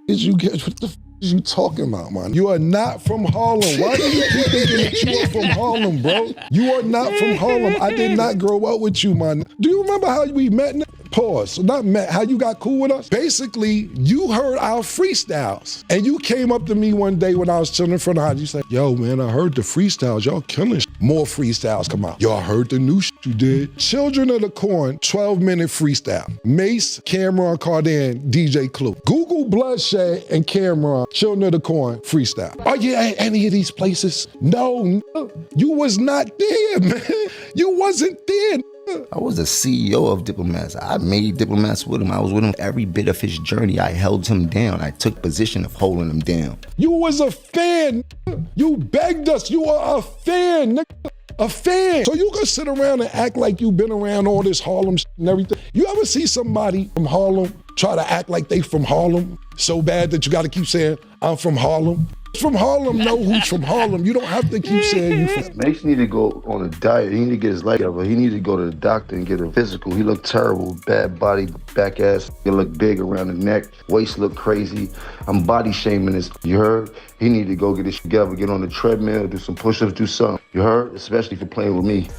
is you get, what the f is you talking about, man? You are not from Harlem. Why do you keep thinking that you are from Harlem, bro? You are not from Harlem. I did not grow up with you, man. Do you remember how we met? Pause. Not met, how you got cool with us? Basically, you heard our freestyles. And you came up to me one day when I was chilling in front of the house. You said, yo, man, I heard the freestyles. Y'all killing shit. More freestyles come out. Y'all heard the new shit you did. Children of the Corn, 12-minute freestyle. Mace, Cameron, Cardan, DJ Clue. Google Bloodshed and Cameron, Children of the Corn, freestyle. Are you at any of these places? No, you was not there, man. You wasn't there. I was the CEO of Diplomats. I made Diplomats with him. I was with him every bit of his journey. I held him down. I took position of holding him down. You was a fan. You begged us. You are a fan, nigga. A fan. So you can sit around and act like you've been around all this Harlem shit and everything. You ever see somebody from Harlem try to act like they from Harlem so bad that you got to keep saying, I'm from Harlem? From Harlem, know who's from Harlem. You don't have to keep saying you from. Mace need to go on a diet. He need to get his life together. He need to go to the doctor and get a physical. He looked terrible, bad body, back ass. He look big around the neck. Waist look crazy. I'm body shaming this. You heard? He need to go get his together, get on the treadmill, do some push-ups, do something. You heard? Especially for playing with me.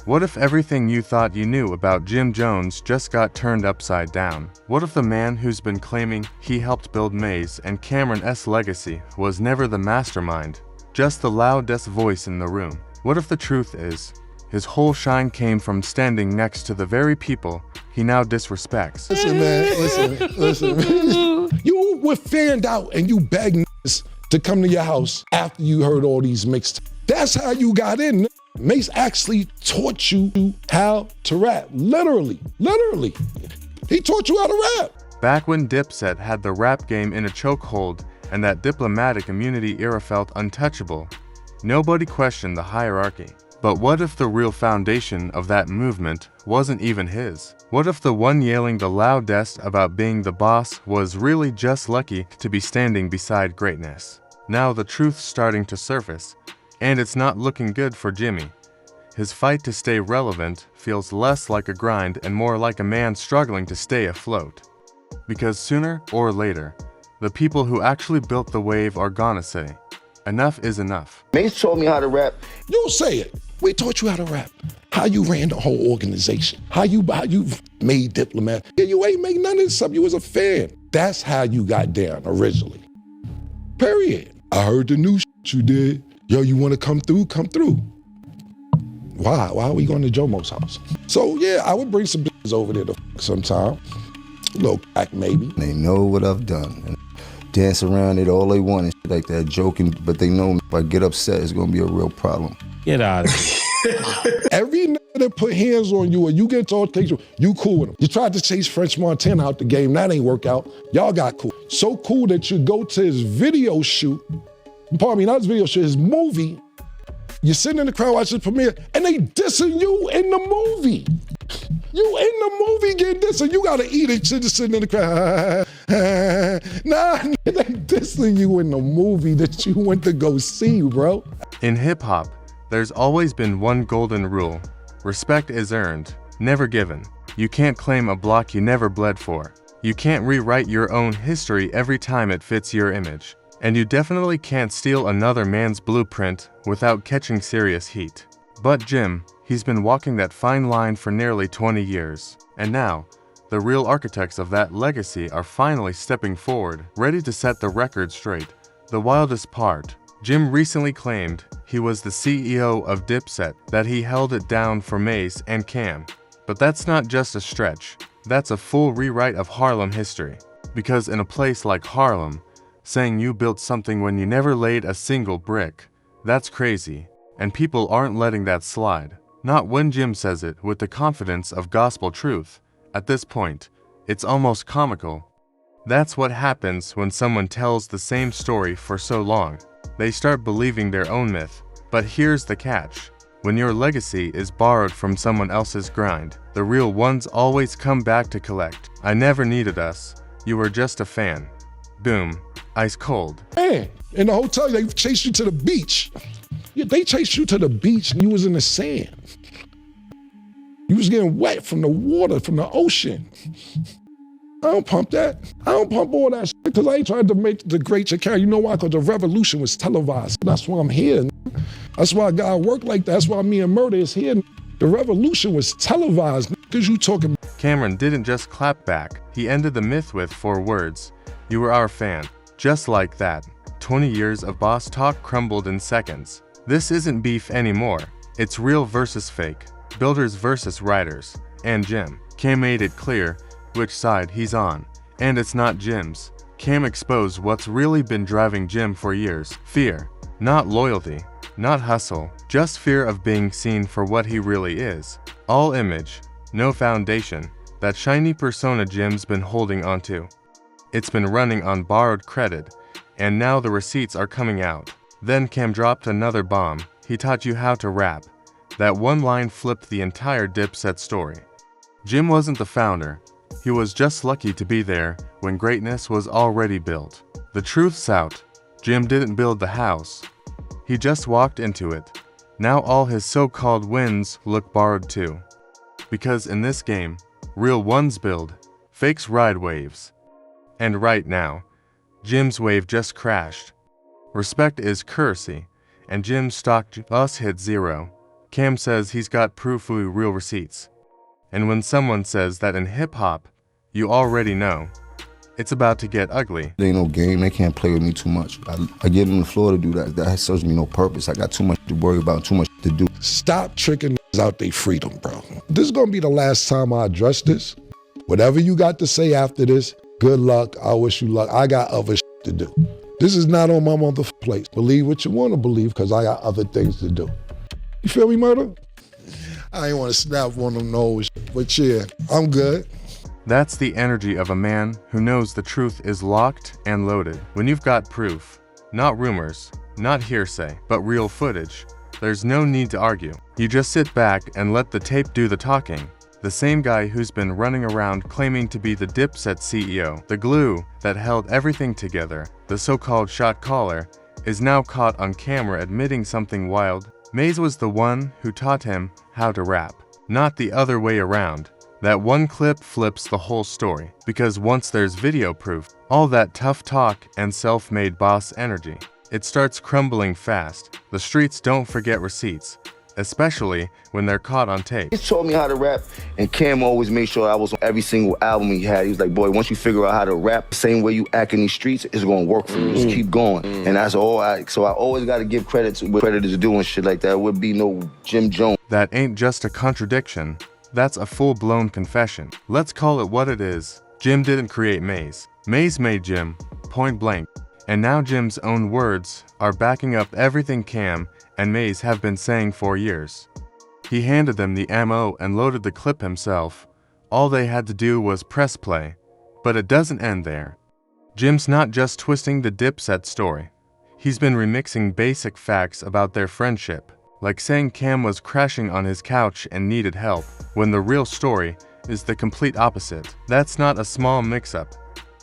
What if everything you thought you knew about Jim Jones just got turned upside down? What if the man who's been claiming he helped build Maze and Cameron's legacy was never the mastermind, just the loudest voice in the room? What if the truth is, his whole shine came from standing next to the very people he now disrespects? Listen, man, listen. You were fanned out and you begged to come to your house after you heard all these mixtapes. That's how you got in. Mace actually taught you how to rap. Literally. He taught you how to rap. Back when Dipset had the rap game in a chokehold and that diplomatic immunity era felt untouchable, nobody questioned the hierarchy. But what if the real foundation of that movement wasn't even his? What if the one yelling the loudest about being the boss was really just lucky to be standing beside greatness? Now the truth's starting to surface, and it's not looking good for Jimmy. His fight to stay relevant feels less like a grind and more like a man struggling to stay afloat. Because sooner or later, the people who actually built the wave are gonna say, enough is enough. Mace taught me how to rap. You say it. We taught you how to rap. How you ran the whole organization. How you made Diplomat. Yeah, you ain't make none of this stuff. You was a fan. That's how you got down originally. Period. I heard the new shit you did. Yo, you want to come through? Come through. Why? Why are we going to Jomo's house? So yeah, I would bring some bitches over there to fuck sometime. A little crack maybe. They know what I've done. And dance around it all they want and shit like that, joking, but they know if I get upset, it's gonna be a real problem. Get out of here. Every nigga that put hands on you or you get to altercation, you cool with him. You tried to chase French Montana out the game, that ain't work out. Y'all got cool. So cool that you go to his video shoot, pardon me, not his video shoot, his movie. You're sitting in the crowd watching the premiere and they dissing you in the movie. You in the movie getting dissing, you gotta eat it, just sitting in the crowd. Nah, they dissing you in the movie that you went to go see, bro. In hip-hop, there's always been one golden rule. Respect is earned, never given. You can't claim a block you never bled for. You can't rewrite your own history every time it fits your image. And you definitely can't steal another man's blueprint without catching serious heat. But Jim, he's been walking that fine line for nearly 20 years. And now, the real architects of that legacy are finally stepping forward, ready to set the record straight. The wildest part, Jim recently claimed he was the CEO of Dipset, that he held it down for Mace and Cam. But that's not just a stretch, that's a full rewrite of Harlem history. Because in a place like Harlem, saying you built something when you never laid a single brick, that's crazy, and people aren't letting that slide. Not when Jim says it with the confidence of gospel truth. At this point, it's almost comical. That's what happens when someone tells the same story for so long. They start believing their own myth. But here's the catch. When your legacy is borrowed from someone else's grind, the real ones always come back to collect. I never needed us. You were just a fan. Boom. Ice cold. Man, in the hotel, they chased you to the beach. Yeah, they chased you to the beach and you was in the sand. You was getting wet from the water, from the ocean. I don't pump that. I don't pump all that shit because I ain't trying to degrade your character. You know why? Because the revolution was televised. That's why I'm here. That's why I gotta work like that. That's why me and Murder is here. The revolution was televised because you talking. Cameron didn't just clap back. He ended the myth with 4 words. You were our fan. Just like that. 20 years of boss talk crumbled in seconds. This isn't beef anymore. It's real versus fake. Builders versus writers. And Jim. Cam made it clear which side he's on. And it's not Jim's. Cam exposed what's really been driving Jim for years. Fear. Not loyalty. Not hustle. Just fear of being seen for what he really is. All image. No foundation. That shiny persona Jim's been holding onto. It's been running on borrowed credit. And now the receipts are coming out. Then Cam dropped another bomb. He taught you how to rap. That one line flipped the entire Dipset story. Jim wasn't the founder. He was just lucky to be there when greatness was already built. The truth's out. Jim didn't build the house. He just walked into it. Now all his so-called wins look borrowed too. Because in this game, real ones build, fakes ride waves. And right now, Jim's wave just crashed. Respect is currency, and Jim's stock just hit 0. Cam says he's got proof with real receipts. And when someone says that in hip-hop, you already know, it's about to get ugly. There ain't no game, they can't play with me too much. I give them the floor to do that. That serves me no purpose. I got too much to worry about, too much to do. Stop tricking out their freedom, bro. This is gonna be the last time I address this. Whatever you got to say after this, good luck, I wish you luck. I got other shit to do. This is not on my motherfucking plate. Believe what you wanna believe, because I got other things to do. You feel me, Murder? I ain't wanna snap one of them nose, but yeah, I'm good. That's the energy of a man who knows the truth is locked and loaded. When you've got proof, not rumors, not hearsay, but real footage, there's no need to argue. You just sit back and let the tape do the talking. The same guy who's been running around claiming to be the Dipset CEO, the glue that held everything together, the so-called shot caller, is now caught on camera admitting something wild. Maze was the one who taught him how to rap, not the other way around. That one clip flips the whole story, because once there's video proof, all that tough talk and self-made boss energy, it starts crumbling fast. The streets don't forget receipts, especially when they're caught on tape. He taught me how to rap, and Cam always made sure I was on every single album he had. He was like, boy, once you figure out how to rap, the same way you act in these streets, it's gonna work for you. Just keep going. And that's all so I always gotta give credit to what credit is doing shit like that. It would be no Jim Jones. That ain't just a contradiction. That's a full-blown confession. Let's call it what it is. Jim didn't create Maze. Maze made Jim, point blank. And now Jim's own words are backing up everything Cam and Maze have been saying for years. He handed them the ammo and loaded the clip himself. All they had to do was press play. But it doesn't end there. Jim's not just twisting the Dipset story. He's been remixing basic facts about their friendship, like saying Cam was crashing on his couch and needed help, when the real story is the complete opposite. That's not a small mix-up.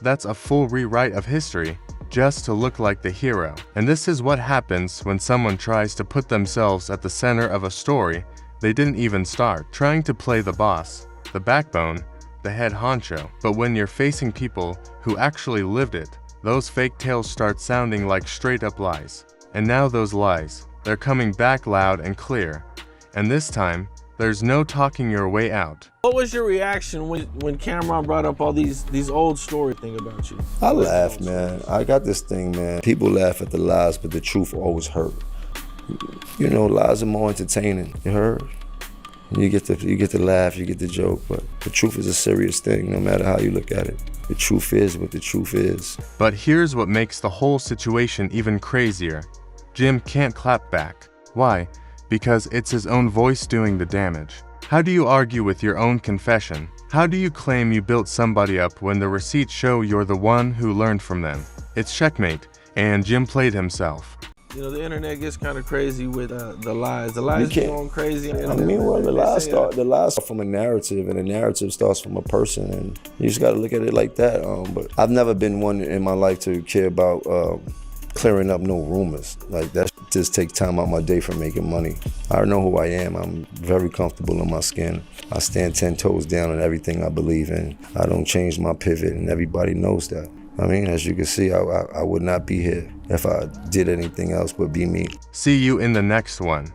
That's a full rewrite of history, just to look like the hero. And this is what happens when someone tries to put themselves at the center of a story they didn't even start, trying to play the boss, the backbone, the head honcho. But when you're facing people who actually lived it, those fake tales start sounding like straight-up lies. And now those lies, they're coming back loud and clear. And this time, there's no talking your way out. What was your reaction when Cameron brought up all these old story thing about you? I laugh, man. I got this thing, man. People laugh at the lies, but the truth always hurt. You know, lies are more entertaining. You heard? You get to laugh, you get the joke, but the truth is a serious thing, no matter how you look at it. The truth is what the truth is. But here's what makes the whole situation even crazier. Jim can't clap back. Why? Because it's his own voice doing the damage. How do you argue with your own confession? How do you claim you built somebody up when the receipts show you're the one who learned from them? It's checkmate, and Jim played himself. You know, the internet gets kind of crazy with the lies. The lies be going crazy. I mean, well, the lies start from a narrative, and a narrative starts from a person, and you just got to look at it like that. But I've never been one in my life to care about clearing up no rumors. Like, just take time out my day from making money. I know who I am. I'm very comfortable in my skin. I stand 10 toes down on everything I believe in. I don't change my pivot, and everybody knows that. I mean, as you can see, I would not be here if I did anything else but be me. See you in the next one.